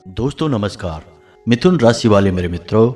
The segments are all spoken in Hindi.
दोस्तों नमस्कार। मिथुन राशि वाले मेरे मित्रों,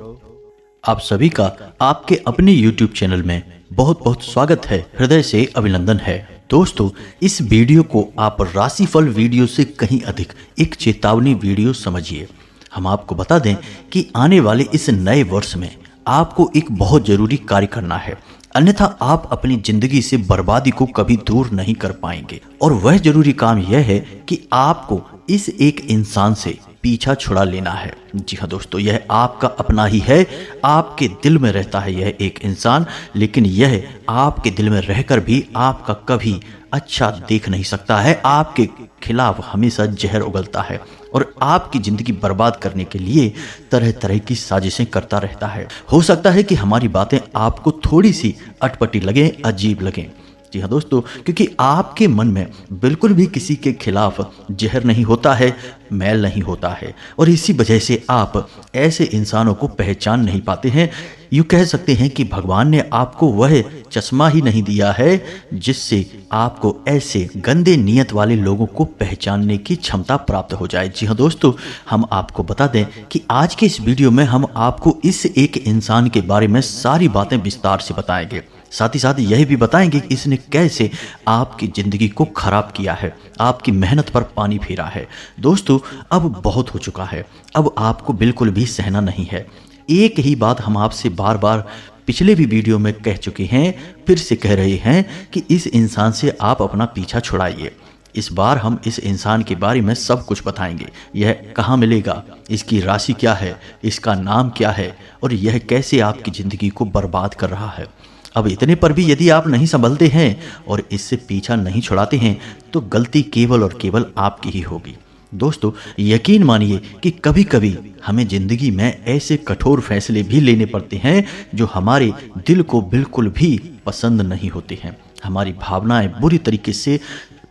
आप सभी का आपके अपने YouTube चैनल में बहुत बहुत स्वागत है, हृदय से अभिनंदन है। दोस्तों, इस वीडियो को आप राशिफल वीडियो से कहीं अधिक एक चेतावनी वीडियो समझिए। हम आपको बता दें कि आने वाले इस नए वर्ष में आपको एक बहुत जरूरी कार्य करना है, अन्यथा आप अपनी जिंदगी से बर्बादी को कभी दूर नहीं कर पाएंगे। और वह जरूरी काम यह है कि आपको इस एक इंसान से पीछा छुड़ा लेना है। जी हाँ दोस्तों, यह आपका अपना ही है, आपके दिल में रहता है यह एक इंसान, लेकिन यह आपके दिल में रहकर भी आपका कभी अच्छा देख नहीं सकता है, आपके खिलाफ हमेशा जहर उगलता है और आपकी जिंदगी बर्बाद करने के लिए तरह तरह की साजिशें करता रहता है। हो सकता है कि हमारी बातें आपको थोड़ी सी अटपटी लगें, अजीब लगें। जी हाँ दोस्तों, क्योंकि आपके मन में बिल्कुल भी किसी के खिलाफ जहर नहीं होता है, मैल नहीं होता है, और इसी वजह से आप ऐसे इंसानों को पहचान नहीं पाते हैं। यूँ कह सकते हैं कि भगवान ने आपको वह चश्मा ही नहीं दिया है जिससे आपको ऐसे गंदे नियत वाले लोगों को पहचानने की क्षमता प्राप्त हो जाए। जी हाँ दोस्तों, हम आपको बता दें कि आज के इस वीडियो में हम आपको इस एक इंसान के बारे में सारी बातें विस्तार से बताएंगे। साथ ही साथ यह भी बताएंगे कि इसने कैसे आपकी जिंदगी को खराब किया है, आपकी मेहनत पर पानी फेरा है। दोस्तों, अब बहुत हो चुका है, अब आपको बिल्कुल भी सहना नहीं है। एक ही बात हम आपसे बार बार पिछले भी वीडियो में कह चुके हैं, फिर से कह रहे हैं कि इस इंसान से आप अपना पीछा छुड़ाइए। इस बार हम इस इंसान के बारे में सब कुछ बताएंगे। यह कहाँ मिलेगा, इसकी राशि क्या है, इसका नाम क्या है और यह कैसे आपकी ज़िंदगी को बर्बाद कर रहा है। अब इतने पर भी यदि आप नहीं संभलते हैं और इससे पीछा नहीं छुड़ाते हैं तो गलती केवल और केवल आपकी ही होगी। दोस्तों, यकीन मानिए कि कभी कभी हमें ज़िंदगी में ऐसे कठोर फैसले भी लेने पड़ते हैं जो हमारे दिल को बिल्कुल भी पसंद नहीं होते हैं। हमारी भावनाएं बुरी तरीके से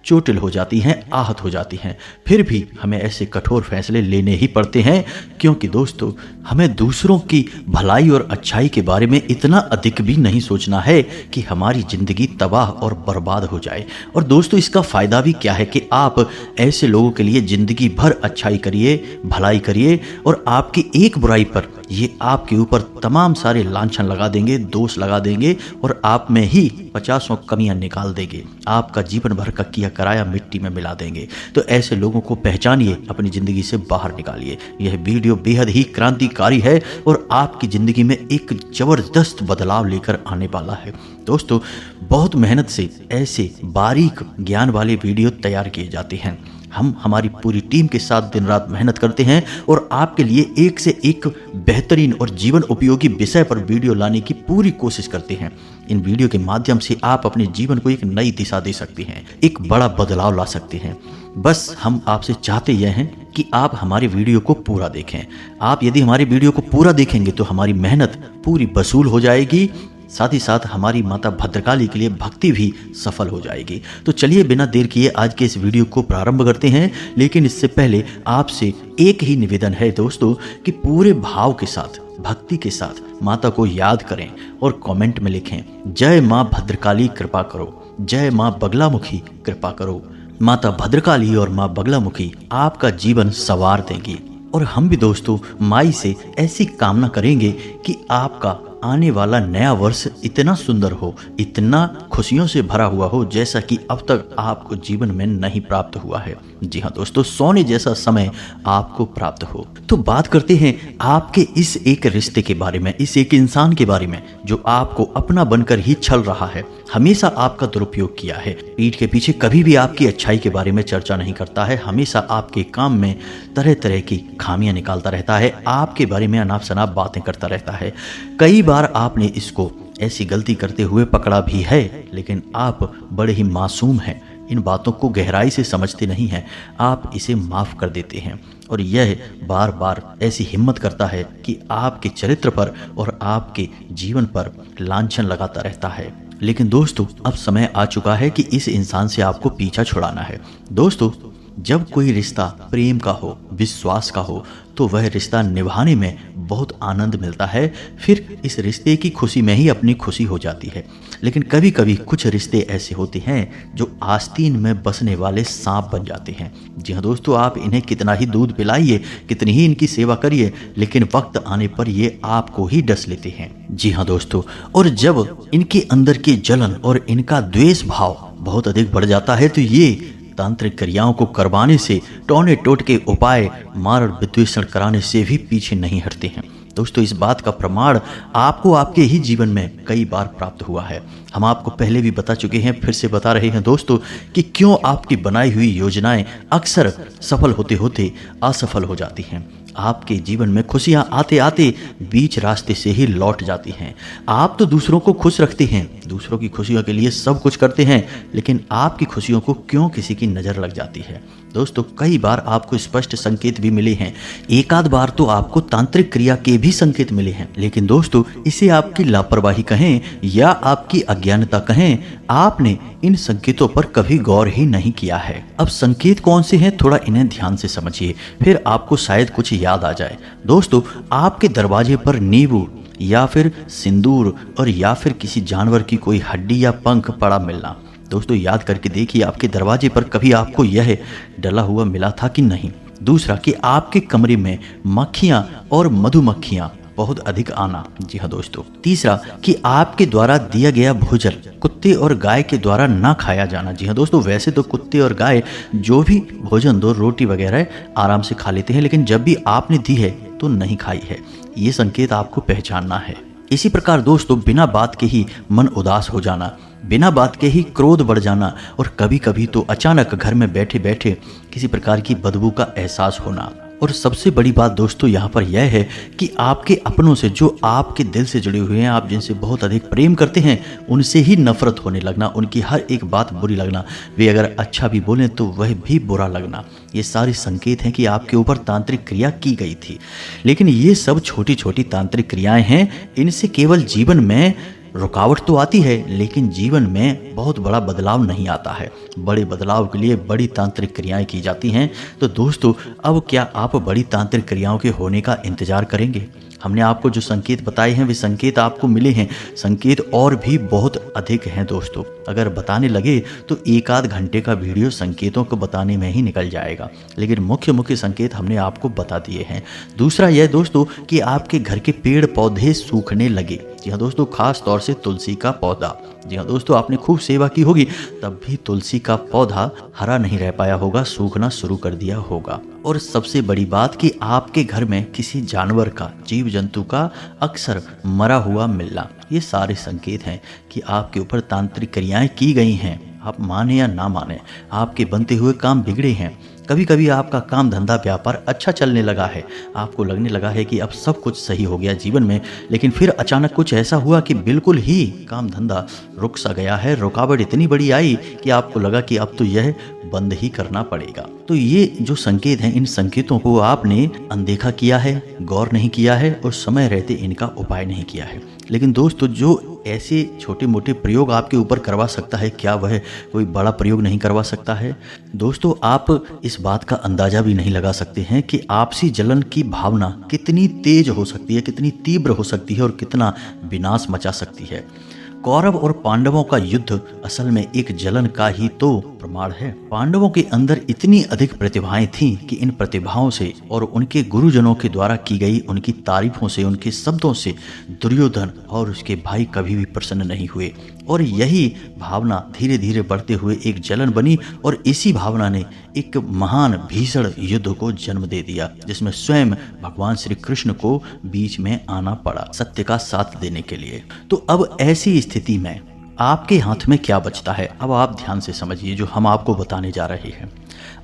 चोटिल हो जाती हैं, आहत हो जाती हैं, फिर भी हमें ऐसे कठोर फैसले लेने ही पड़ते हैं, क्योंकि दोस्तों हमें दूसरों की भलाई और अच्छाई के बारे में इतना अधिक भी नहीं सोचना है कि हमारी ज़िंदगी तबाह और बर्बाद हो जाए। और दोस्तों, इसका फ़ायदा भी क्या है कि आप ऐसे लोगों के लिए ज़िंदगी भर अच्छाई करिए, भलाई करिए, और आपकी एक बुराई पर ये आपके ऊपर तमाम सारे लांछन लगा देंगे, दोष लगा देंगे और आप में ही 50 कमियां निकाल देंगे, आपका जीवन भर का किया कराया मिट्टी में मिला देंगे। तो ऐसे लोगों को पहचानिए, अपनी ज़िंदगी से बाहर निकालिए। यह वीडियो बेहद ही क्रांतिकारी है और आपकी ज़िंदगी में एक ज़बरदस्त बदलाव लेकर आने वाला है। दोस्तों, बहुत मेहनत से ऐसे बारीक ज्ञान वाले वीडियो तैयार किए जाते हैं। हम हमारी पूरी टीम के साथ दिन रात मेहनत करते हैं और आपके लिए एक से एक बेहतरीन और जीवन उपयोगी विषय पर वीडियो लाने की पूरी कोशिश करते हैं। इन वीडियो के माध्यम से आप अपने जीवन को एक नई दिशा दे सकते हैं, एक बड़ा बदलाव ला सकते हैं। बस हम आपसे चाहते यह हैं कि आप हमारे वीडियो को पूरा देखें। आप यदि हमारे वीडियो को पूरा देखेंगे तो हमारी मेहनत पूरी वसूल हो जाएगी, साथ ही साथ हमारी माता भद्रकाली के लिए भक्ति भी सफल हो जाएगी। तो चलिए बिना देर किए आज के इस वीडियो को प्रारंभ करते हैं। लेकिन इससे पहले आपसे एक ही निवेदन है दोस्तों कि पूरे भाव के साथ, भक्ति के साथ माता को याद करें और कमेंट में लिखें, जय माँ भद्रकाली कृपा करो, जय माँ बगलामुखी कृपा करो। माता भद्रकाली और माँ बगलामुखी आपका जीवन संवार देंगी। और हम भी दोस्तों माई से ऐसी कामना करेंगे कि आपका आने वाला नया वर्ष इतना सुंदर हो, इतना खुशियों से भरा हुआ हो जैसा कि अब तक आपको जीवन में नहीं प्राप्त हुआ है। जी हाँ दोस्तों, सोने जैसा समय आपको प्राप्त हो। तो बात करते हैं आपके इस एक रिश्ते के बारे में, इस एक इंसान के बारे में जो आपको अपना बनकर ही छल रहा है, हमेशा आपका दुरुपयोग किया है, पीठ के पीछे कभी भी आपकी अच्छाई के बारे में चर्चा नहीं करता है, हमेशा आपके काम में तरह तरह की खामियां निकालता रहता है, आपके बारे में अनाप शनाप बातें करता रहता है। कई बार आपने इसको ऐसी गलती करते हुए पकड़ा भी है, लेकिन आप बड़े ही मासूम हैं, इन बातों को गहराई से समझते नहीं हैं, आप इसे माफ़ कर देते हैं। और यह बार बार ऐसी हिम्मत करता है कि आपके चरित्र पर और आपके जीवन पर लांछन लगाता रहता है। लेकिन दोस्तों, अब समय आ चुका है कि इस इंसान से आपको पीछा छुड़ाना है। दोस्तों, जब कोई रिश्ता प्रेम का हो, विश्वास का हो, तो वह रिश्ता निभाने में बहुत आनंद मिलता है। फिर इस रिश्ते की खुशी में ही अपनी खुशी हो जाती है। लेकिन कभी कभी कुछ रिश्ते ऐसे होते हैं जो आस्तीन में बसने वाले सांप बन जाते हैं। जी हाँ दोस्तों, आप इन्हें कितना ही दूध पिलाइए, कितनी ही इनकी सेवा करिए, लेकिन वक्त आने पर ये आपको ही डस लेते हैं। जी हाँ दोस्तों, और जब इनके अंदर की जलन और इनका द्वेष भाव बहुत अधिक बढ़ जाता है तो ये तांत्रिक क्रियाओं को करवाने से, टोने टोटके उपाय, मारण विद्वेषण कराने से भी पीछे नहीं हटते हैं। दोस्तों, इस बात का प्रमाण आपको आपके ही जीवन में कई बार प्राप्त हुआ है। हम आपको पहले भी बता चुके हैं, फिर से बता रहे हैं दोस्तों कि क्यों आपकी बनाई हुई योजनाएं अक्सर सफल होते होते असफल हो जाती हैं। आपके जीवन में खुशियां आते आते बीच रास्ते से ही लौट जाती हैं। आप तो दूसरों को खुश रखते हैं, दूसरों की खुशियों के लिए सब कुछ करते हैं, लेकिन आपकी खुशियों को क्यों किसी की नज़र लग जाती है। दोस्तों, कई बार आपको स्पष्ट संकेत भी मिले हैं, एक आध बार तो आपको तांत्रिक क्रिया के भी संकेत मिले हैं, लेकिन दोस्तों इसे आपकी लापरवाही कहें या आपकी अज्ञानता कहें, आपने इन संकेतों पर कभी गौर ही नहीं किया है। अब संकेत कौन से हैं, थोड़ा इन्हें ध्यान से समझिए, फिर आपको शायद कुछ याद आ जाए। दोस्तों, आपके दरवाजे पर नींबू या फिर सिंदूर और या फिर किसी जानवर की कोई हड्डी या पंख पड़ा मिलना। दोस्तों, याद करके देखिए आपके दरवाजे पर कभी आपको यह डला हुआ मिला था कि नहीं। दूसरा, कि आपके कमरे में मक्खियां और मधुमक्खियां बहुत अधिक आना। जी हाँ दोस्तों। तीसरा, कि आपके द्वारा दिया गया भोजन कुत्ते और गाय के द्वारा ना खाया जाना। जी हाँ दोस्तों, वैसे तो कुत्ते और गाय जो भी भोजन दो, रोटी वगैरह आराम से खा लेते हैं, लेकिन जब भी आपने दी है तो नहीं खाई है। ये संकेत आपको पहचानना है। इसी प्रकार दोस्तों, बिना बात के ही मन उदास हो जाना, बिना बात के ही क्रोध बढ़ जाना, और कभी कभी तो अचानक घर में बैठे बैठे किसी प्रकार की बदबू का एहसास होना। और सबसे बड़ी बात दोस्तों यहाँ पर यह है कि आपके अपनों से, जो आपके दिल से जुड़े हुए हैं, आप जिनसे बहुत अधिक प्रेम करते हैं, उनसे ही नफरत होने लगना, उनकी हर एक बात बुरी लगना, वे अगर अच्छा भी बोलें तो वह भी बुरा लगना। ये सारे संकेत हैं कि आपके ऊपर तांत्रिक क्रिया की गई थी। लेकिन ये सब छोटी छोटी तांत्रिक क्रियाएं हैं, इनसे केवल जीवन में रुकावट तो आती है, लेकिन जीवन में बहुत बड़ा बदलाव नहीं आता है। बड़े बदलाव के लिए बड़ी तांत्रिक क्रियाएं की जाती हैं। तो दोस्तों, अब क्या आप बड़ी तांत्रिक क्रियाओं के होने का इंतजार करेंगे? हमने आपको जो संकेत बताए हैं वे संकेत आपको मिले हैं, संकेत और भी बहुत अधिक हैं दोस्तों। अगर बताने लगे तो एक आध घंटे का वीडियो संकेतों को बताने में ही निकल जाएगा, लेकिन मुख्य मुख्य संकेत हमने आपको बता दिए हैं। दूसरा यह दोस्तों कि आपके घर के पेड़ पौधे सूखने लगे। जी हाँ दोस्तों, खास तौर से तुलसी का पौधा। जी हाँ दोस्तों, आपने खूब सेवा की होगी, तब भी तुलसी का पौधा हरा नहीं रह पाया होगा, सूखना शुरू कर दिया होगा। और सबसे बड़ी बात कि आपके घर में किसी जानवर का, जीव जंतु का अक्सर मरा हुआ मिलना, ये सारे संकेत हैं कि आपके ऊपर तांत्रिक क्रियाएं की गई हैं। आप माने या ना माने, आपके बनते हुए काम बिगड़े हैं। कभी कभी आपका काम धंधा व्यापार अच्छा चलने लगा है, आपको लगने लगा है कि अब सब कुछ सही हो गया जीवन में, लेकिन फिर अचानक कुछ ऐसा हुआ कि बिल्कुल ही काम धंधा रुक सा गया है। रुकावट इतनी बड़ी आई कि आपको लगा कि अब तो यह बंद ही करना पड़ेगा। तो ये जो संकेत हैं, इन संकेतों को आपने अनदेखा किया है, गौर नहीं किया है और समय रहते इनका उपाय नहीं किया है। लेकिन दोस्तों, जो ऐसे छोटे मोटे प्रयोग आपके ऊपर करवा सकता है, क्या वह कोई बड़ा प्रयोग नहीं करवा सकता है? दोस्तों, आप इस बात का अंदाजा भी नहीं लगा सकते हैं कि आपसी जलन की भावना कितनी तेज हो सकती है, कितनी तीव्र हो सकती है और कितना विनाश मचा सकती है। कौरव और पांडवों का युद्ध असल में एक जलन का ही तो प्रमाण है। पांडवों के अंदर इतनी अधिक प्रतिभाएं थीं कि इन प्रतिभाओं से और उनके गुरुजनों के द्वारा की गई उनकी तारीफों से, उनके शब्दों से दुर्योधन और उसके भाई कभी भी प्रसन्न नहीं हुए। और यही भावना धीरे धीरे बढ़ते हुए एक जलन बनी और इसी भावना ने एक महान भीषण युद्ध को जन्म दे दिया, जिसमें स्वयं भगवान श्री कृष्ण को बीच में आना पड़ा सत्य का साथ देने के लिए। तो अब ऐसी स्थिति में आपके हाथ में क्या बचता है? अब आप ध्यान से समझिए जो हम आपको बताने जा रहे हैं।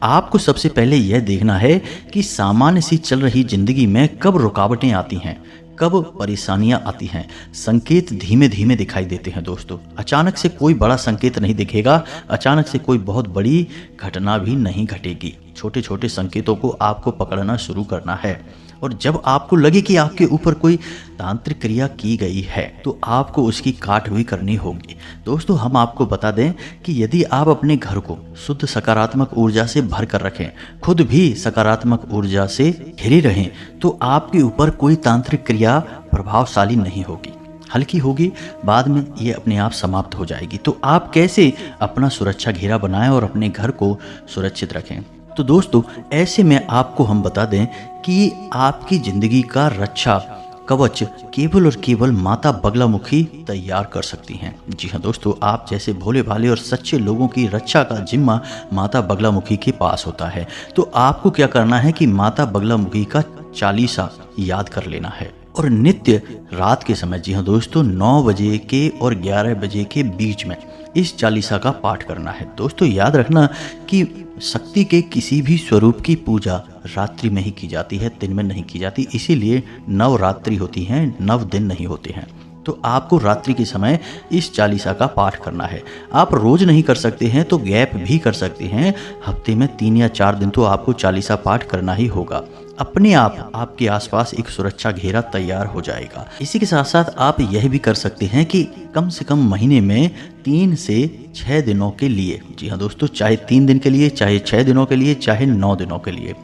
आपको सबसे पहले यह देखना है कि सामान्य सी चल रही जिंदगी में कब रुकावटें आती हैं, कब परेशानियां आती हैं। संकेत धीमे धीमे दिखाई देते हैं दोस्तों। अचानक से कोई बड़ा संकेत नहीं दिखेगा, अचानक से कोई बहुत बड़ी घटना भी नहीं घटेगी। छोटे छोटे संकेतों को आपको पकड़ना शुरू करना है और जब आपको लगे कि आपके ऊपर कोई तांत्रिक क्रिया की गई है तो आपको उसकी काट भी करनी होगी। दोस्तों, हम आपको बता दें कि यदि आप अपने घर को शुद्ध सकारात्मक ऊर्जा से भर कर रखें, खुद भी सकारात्मक ऊर्जा से घिरे रहें, तो आपके ऊपर कोई तांत्रिक क्रिया प्रभावशाली नहीं होगी, हल्की होगी, बाद में ये अपने आप समाप्त हो जाएगी। तो आप कैसे अपना सुरक्षा घेरा बनाएं और अपने घर को सुरक्षित रखें? तो दोस्तों, ऐसे में आपको हम बता दें कि आपकी जिंदगी का रक्षा कवच केवल और केवल माता बगलामुखी तैयार कर सकती हैं। जी हाँ दोस्तों, आप जैसे भोले भाले और सच्चे लोगों की रक्षा का जिम्मा माता बगलामुखी के पास होता है। तो आपको क्या करना है कि माता बगलामुखी का चालीसा याद कर लेना है और नित्य रात के समय, जी हाँ दोस्तों, 9 बजे के और 11 बजे के बीच में इस चालीसा का पाठ करना है। दोस्तों, याद रखना कि शक्ति के किसी भी स्वरूप की पूजा रात्रि में ही की जाती है, दिन में नहीं की जाती। इसीलिए नवरात्रि होती हैं, 9 दिन नहीं होते हैं। तो आपको रात्रि के समय इस चालीसा का पाठ करना है। आप रोज नहीं कर सकते हैं तो गैप भी कर सकते हैं, हफ्ते में 3 या 4 दिन तो आपको चालीसा पाठ करना ही होगा। अपने आप आपके आसपास एक सुरक्षा घेरा तैयार हो जाएगा। इसी के साथ साथ आप यह भी कर सकते हैं कि कम से कम महीने में 3 से 6 दिनों के लिए, जी हाँ दोस्तों, चाहे 3 दिन के लिए, चाहे 6 दिनों के लिए, चाहे 9 दिनों के लिए,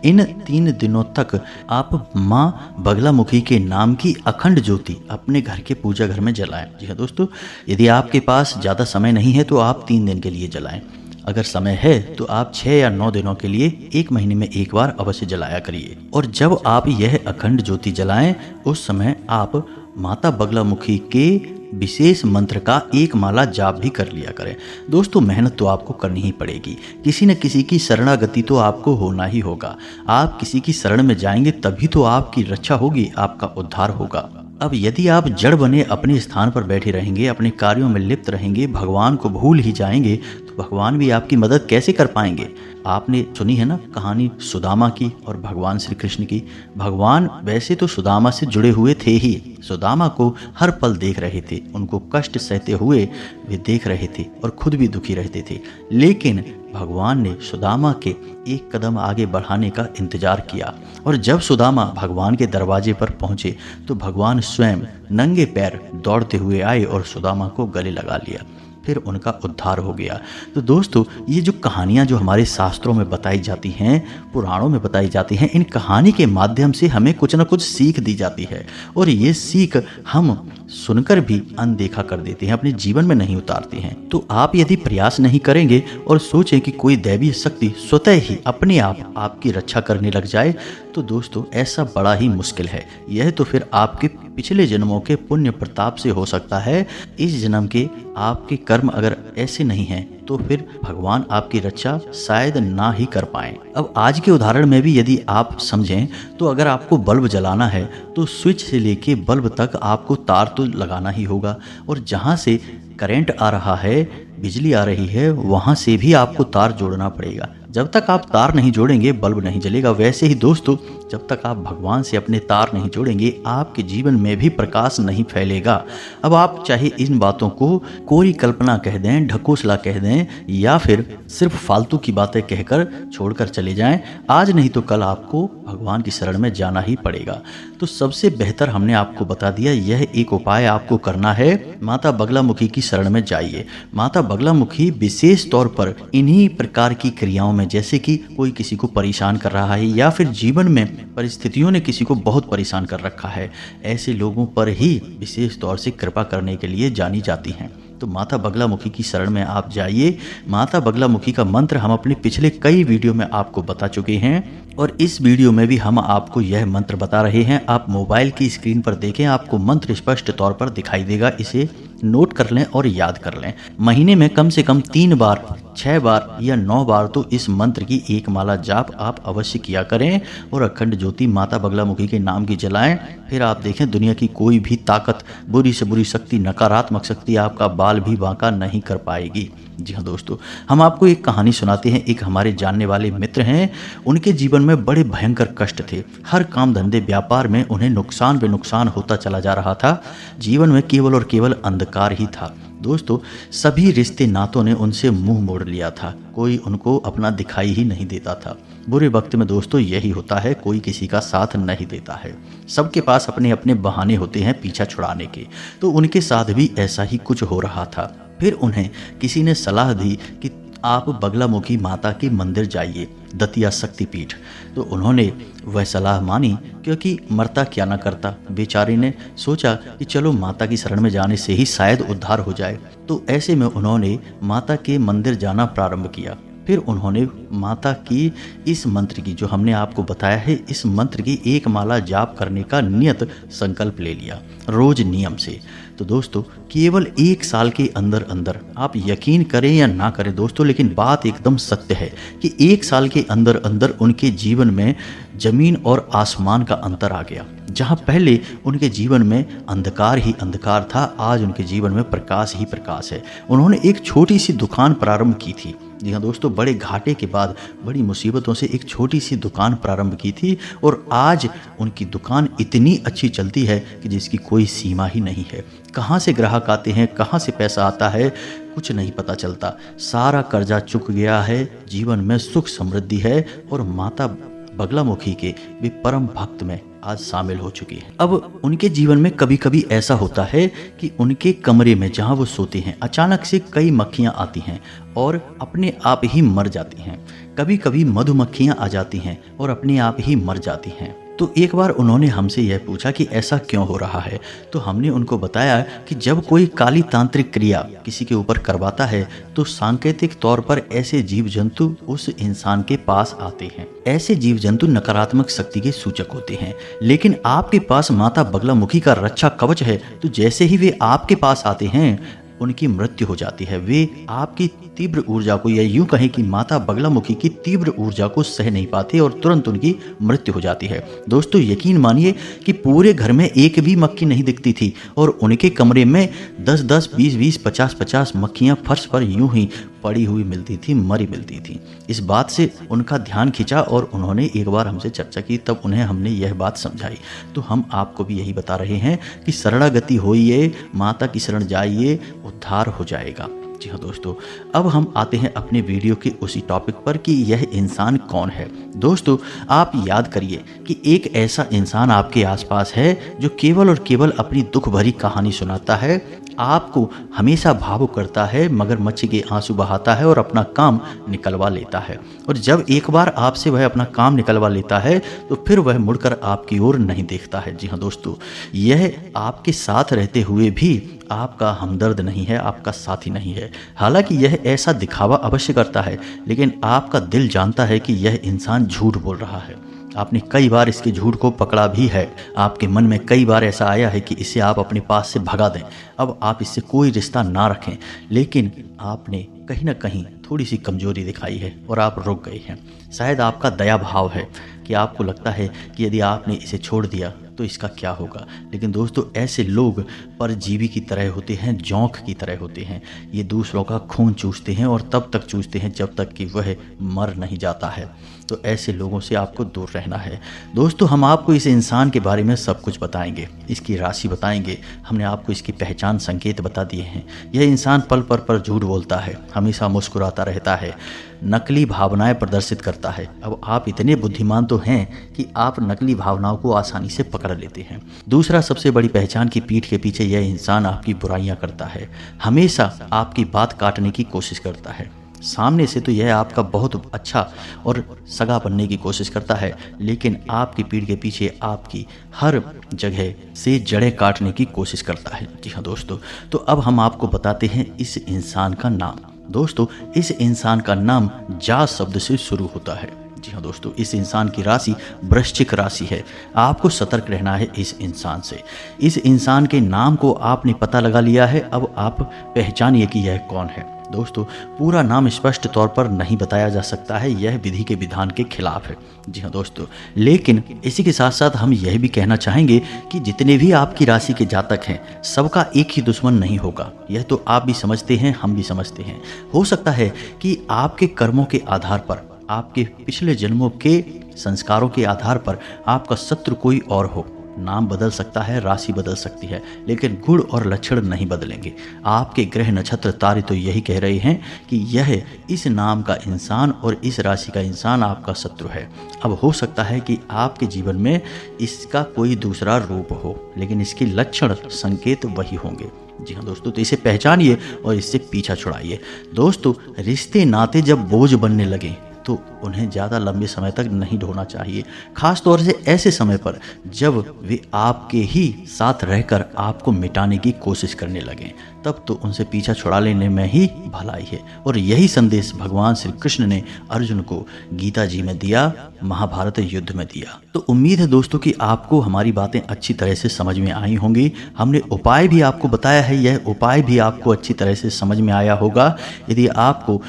इन 3 दिनों तक आप माँ बगलामुखी के नाम की अखंड ज्योति अपने घर के पूजा घर में जलाएं। जी हाँ दोस्तों, यदि आपके पास ज़्यादा समय नहीं है तो आप 3 दिन के लिए जलाएं। अगर समय है तो आप 6 या 9 दिनों के लिए 1 महीने में एक बार अवश्य जलाया करिए। और जब आप यह अखंड ज्योति जलाएं, उस समय आप माता बगलामुखी के विशेष मंत्र का 1 माला जाप भी कर लिया करें। दोस्तों, मेहनत तो आपको करनी ही पड़ेगी, किसी न किसी की शरणागति तो आपको होना ही होगा। आप किसी की शरण में जाएंगे तभी तो आपकी रक्षा होगी, आपका उद्धार होगा। अब यदि आप जड़ बने अपने स्थान पर बैठे रहेंगे, अपने कार्यों में लिप्त रहेंगे, भगवान को भूल ही जाएंगे, तो भगवान भी आपकी मदद कैसे कर पाएंगे? आपने सुनी है ना कहानी सुदामा की और भगवान श्री कृष्ण की। भगवान वैसे तो सुदामा से जुड़े हुए थे ही, सुदामा को हर पल देख रहे थे, उनको कष्ट सहते हुए वे देख रहे थे और खुद भी दुखी रहते थे। लेकिन भगवान ने सुदामा के एक कदम आगे बढ़ाने का इंतजार किया और जब सुदामा भगवान के दरवाजे पर पहुंचे तो भगवान स्वयं नंगे पैर दौड़ते हुए आए और सुदामा को गले लगा लिया। फिर उनका उद्धार हो गया। तो दोस्तों, ये जो कहानियाँ जो हमारे शास्त्रों में बताई जाती हैं, पुराणों में बताई जाती हैं, इन कहानी के माध्यम से हमें कुछ न कुछ सीख दी जाती है और ये सीख हम सुनकर भी अनदेखा कर देते हैं, अपने जीवन में नहीं उतारते हैं। तो आप यदि प्रयास नहीं करेंगे और सोचें कि कोई दैवीय शक्ति स्वतः ही अपने आप आपकी रक्षा करने लग जाए, तो दोस्तों ऐसा बड़ा ही मुश्किल है। यह तो फिर आपके पिछले जन्मों के पुण्य प्रताप से हो सकता है। इस जन्म के आपके कर्म अगर ऐसे नहीं हैं तो फिर भगवान आपकी रक्षा शायद ना ही कर पाएं। अब आज के उदाहरण में भी यदि आप समझें तो अगर आपको बल्ब जलाना है तो स्विच से लेके बल्ब तक आपको तार तो लगाना ही होगा और जहाँ से करंट आ रहा है, बिजली आ रही है, वहाँ से भी आपको तार जोड़ना पड़ेगा। जब तक आप तार नहीं जोड़ेंगे बल्ब नहीं जलेगा। वैसे ही दोस्तों, जब तक आप भगवान से अपने तार नहीं जोड़ेंगे आपके जीवन में भी प्रकाश नहीं फैलेगा। अब आप चाहे इन बातों को कोरी कल्पना कह दें, ढकोसला कह दें या फिर सिर्फ फालतू की बातें कहकर छोड़कर चले जाएं, आज नहीं तो कल आपको भगवान की शरण में जाना ही पड़ेगा। तो सबसे बेहतर हमने आपको बता दिया, यह एक उपाय आपको करना है, माता बगलामुखी की शरण में जाइए। माता बगलामुखी विशेष तौर पर इन्हीं प्रकार की क्रियाओं में, जैसे कि कोई किसी को परेशान कर रहा है या फिर जीवन में परिस्थितियों ने किसी को बहुत परेशान कर रखा है, ऐसे लोगों पर ही विशेष तौर से कृपा करने के लिए जानी जाती हैं। तो माता बगलामुखी की शरण में आप जाइए। माता बगलामुखी का मंत्र हम अपने पिछले कई वीडियो में आपको बता चुके हैं और इस वीडियो में भी हम आपको यह मंत्र बता रहे हैं। आप मोबाइल की स्क्रीन पर देखें, आपको मंत्र स्पष्ट तौर पर दिखाई देगा। इसे नोट कर लें और याद कर लें। महीने में कम से कम 3 बार, 6 बार या 9 बार तो इस मंत्र की 1 माला जाप आप अवश्य किया करें और अखंड ज्योति माता बगलामुखी के नाम की जलाएं। फिर आप देखें, दुनिया की कोई भी ताकत, बुरी से बुरी शक्ति, नकारात्मक शक्ति आपका बाल भी बांका नहीं कर पाएगी। जी हाँ दोस्तों, हम आपको एक कहानी सुनाते हैं। एक हमारे जानने वाले मित्र हैं, उनके जीवन में बड़े भयंकर कष्ट थे। हर काम धंधे व्यापार में उन्हें नुकसान पे नुकसान होता चला जा रहा था। जीवन में केवल और केवल अंधकार ही था। दोस्तों, सभी रिश्ते नातों ने उनसे मुंह मोड़ लिया था, कोई उनको अपना दिखाई ही नहीं देता था। बुरे वक्त में दोस्तों यही होता है, कोई किसी का साथ नहीं देता है। सबके पास अपने अपने बहाने होते हैं पीछा छुड़ाने के। तो उनके साथ भी ऐसा ही कुछ हो रहा था। फिर उन्हें किसी ने सलाह दी कि आप बगलामुखी माता के मंदिर जाइए, दतिया शक्तिपीठ। तो उन्होंने वह सलाह मानी, क्योंकि मरता क्या ना करता। बेचारी ने सोचा कि चलो माता की शरण में जाने से ही शायद उद्धार हो जाए। तो ऐसे में उन्होंने माता के मंदिर जाना प्रारंभ किया। फिर उन्होंने माता की इस मंत्र की, जो हमने आपको बताया है, इस मंत्र की एक माला जाप करने का नियत संकल्प ले लिया, रोज नियम से। तो दोस्तों केवल 1 साल के अंदर अंदर, आप यकीन करें या ना करें दोस्तों, लेकिन बात एकदम सत्य है कि 1 साल के अंदर अंदर उनके जीवन में जमीन और आसमान का अंतर आ गया। जहाँ पहले उनके जीवन में अंधकार ही अंधकार था, आज उनके जीवन में प्रकाश ही प्रकाश है। उन्होंने एक छोटी सी दुकान प्रारंभ की थी। जी हाँ दोस्तों, बड़े घाटे के बाद, बड़ी मुसीबतों से एक छोटी सी दुकान प्रारंभ की थी, और आज उनकी दुकान इतनी अच्छी चलती है कि जिसकी कोई सीमा ही नहीं है। कहाँ से ग्राहक आते हैं, कहाँ से पैसा आता है, कुछ नहीं पता चलता। सारा कर्जा चुक गया है, जीवन में सुख समृद्धि है, और माता बगलामुखी के भी परम भक्त में आज शामिल हो चुकी है। अब उनके जीवन में कभी कभी ऐसा होता है कि उनके कमरे में जहाँ वो सोते हैं, अचानक से कई मक्खियाँ आती हैं और अपने आप ही मर जाती हैं। कभी कभी मधुमक्खियाँ आ जाती हैं और अपने आप ही मर जाती हैं। तो एक बार उन्होंने हमसे यह पूछा कि ऐसा क्यों हो रहा है। तो हमने उनको बताया कि जब कोई काली तांत्रिक क्रिया किसी के ऊपर करवाता है तो सांकेतिक तौर पर ऐसे जीव जंतु उस इंसान के पास आते हैं। ऐसे जीव जंतु नकारात्मक शक्ति के सूचक होते हैं, लेकिन आपके पास माता बगलामुखी का रक्षा कवच है। तो जैसे ही वे आपके पास आते हैं उनकी मृत्यु हो जाती है। वे आपकी तीव्र ऊर्जा को, या यूं कहें कि माता बगलामुखी की तीव्र ऊर्जा को सह नहीं पाते और तुरंत उनकी मृत्यु हो जाती है। दोस्तों यकीन मानिए कि पूरे घर में एक भी मक्खी नहीं दिखती थी, और उनके कमरे में 10-10, 20-20, 50-50 मक्खियां फर्श पर यूं ही पड़ी हुई मिलती थी, मरी मिलती थी। इस बात से उनका ध्यान खिंचा और उन्होंने एक बार हमसे चर्चा की, तब उन्हें हमने यह बात समझाई। तो हम आपको भी यही बता रहे हैं कि शरणागति होइए, माता की शरण जाइए, उद्धार हो जाएगा। जी हाँ दोस्तों, अब हम आते हैं अपने वीडियो के उसी टॉपिक पर कि यह इंसान कौन है। दोस्तों आप याद करिए कि एक ऐसा इंसान आपके आसपास है जो केवल और केवल अपनी दुख भरी कहानी सुनाता है, आपको हमेशा भावुक करता है, मगरमच्छ के आंसू बहाता है और अपना काम निकलवा लेता है। और जब एक बार आपसे वह अपना काम निकलवा लेता है तो फिर वह मुड़कर आपकी ओर नहीं देखता है। जी हाँ दोस्तों, यह आपके साथ रहते हुए भी आपका हमदर्द नहीं है, आपका साथी नहीं है। हालांकि यह ऐसा दिखावा अवश्य करता है, लेकिन आपका दिल जानता है कि यह इंसान झूठ बोल रहा है। आपने कई बार इसके झूठ को पकड़ा भी है। आपके मन में कई बार ऐसा आया है कि इसे आप अपने पास से भगा दें, अब आप इससे कोई रिश्ता ना रखें, लेकिन आपने कहीं ना कहीं थोड़ी सी कमजोरी दिखाई है और आप रुक गए हैं। शायद आपका दया भाव है कि आपको लगता है कि यदि आपने इसे छोड़ दिया तो इसका क्या होगा। लेकिन दोस्तों ऐसे लोग परजीवी की तरह होते हैं, जोंक की तरह होते हैं। ये दूसरों का खून चूसते हैं और तब तक चूसते हैं जब तक कि वह मर नहीं जाता है। तो ऐसे लोगों से आपको दूर रहना है। दोस्तों हम आपको इस इंसान के बारे में सब कुछ बताएंगे, इसकी राशि बताएंगे, हमने आपको इसकी पहचान संकेत बता दिए हैं। यह इंसान पल पर झूठ बोलता है, हमेशा मुस्कुराता रहता है, नकली भावनाएं प्रदर्शित करता है। अब आप इतने बुद्धिमान तो हैं कि आप नकली भावनाओं को आसानी से पकड़ लेते हैं। दूसरा सबसे बड़ी पहचान की पीठ के पीछे यह इंसान आपकी बुराइयां करता है, हमेशा आपकी बात काटने की कोशिश करता है। सामने से तो यह आपका बहुत अच्छा और सगा बनने की कोशिश करता है, लेकिन आपकी पीठ के पीछे आपकी हर जगह से जड़ें काटने की कोशिश करता है। जी हाँ दोस्तों, तो अब हम आपको बताते हैं इस इंसान का नाम। दोस्तों इस इंसान का नाम जा शब्द से शुरू होता है। जी हाँ दोस्तों, इस इंसान की राशि वृश्चिक राशि है। आपको सतर्क रहना है इस इंसान से। इस इंसान के नाम को आपने पता लगा लिया है, अब आप पहचानिए कि यह कौन है। दोस्तों पूरा नाम स्पष्ट तौर पर नहीं बताया जा सकता है, यह विधि के विधान के खिलाफ है। जी हाँ दोस्तों, लेकिन इसी के साथ साथ हम यह भी कहना चाहेंगे कि जितने भी आपकी राशि के जातक हैं सबका एक ही दुश्मन नहीं होगा। यह तो आप भी समझते हैं, हम भी समझते हैं। हो सकता है कि आपके कर्मों के आधार पर, आपके पिछले जन्मों के संस्कारों के आधार पर आपका शत्रु कोई और हो, नाम बदल सकता है, राशि बदल सकती है, लेकिन गुण और लक्षण नहीं बदलेंगे। आपके ग्रह नक्षत्र तारे तो यही कह रहे हैं कि यह इस नाम का इंसान और इस राशि का इंसान आपका शत्रु है। अब हो सकता है कि आपके जीवन में इसका कोई दूसरा रूप हो, लेकिन इसके लक्षण संकेत वही होंगे। जी हाँ दोस्तों, तो इसे पहचानिए और इससे पीछा छुड़ाइए। दोस्तों, रिश्ते नाते जब बोझ बनने लगे तो उन्हें ज़्यादा लंबे समय तक नहीं ढोना चाहिए, खास तौर से ऐसे समय पर जब वे आपके ही साथ रहकर आपको मिटाने की कोशिश करने लगें। तब तो उनसे पीछा छुड़ा लेने में ही भलाई है। और यही संदेश भगवान श्री कृष्ण ने अर्जुन को गीता जी में दिया, महाभारत युद्ध में दिया। तो उम्मीद है दोस्तों कि आपको हमारी बातें अच्छी तरह से समझ में आई होंगी। हमने उपाय भी आपको बताया है, यह उपाय भी आपको अच्छी तरह से समझ में आया होगा। यदि आपको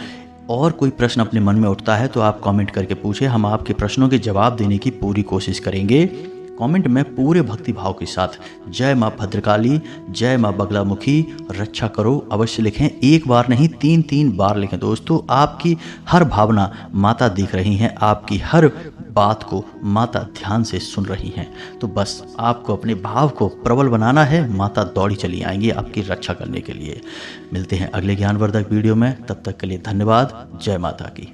और कोई प्रश्न अपने मन में उठता है तो आप कमेंट करके पूछें, हम आपके प्रश्नों के जवाब देने की पूरी कोशिश करेंगे। कमेंट में पूरे भक्ति भाव के साथ जय माँ भद्रकाली, जय माँ बगलामुखी रक्षा करो अवश्य लिखें। एक बार नहीं, 3 बार लिखें। दोस्तों, आपकी हर भावना माता देख रही हैं, आपकी हर बात को माता ध्यान से सुन रही हैं। तो बस आपको अपने भाव को प्रबल बनाना है, माता दौड़ी चली आएंगी आपकी रक्षा करने के लिए। मिलते हैं अगले ज्ञानवर्धक वीडियो में, तब तक के लिए धन्यवाद। जय माता की।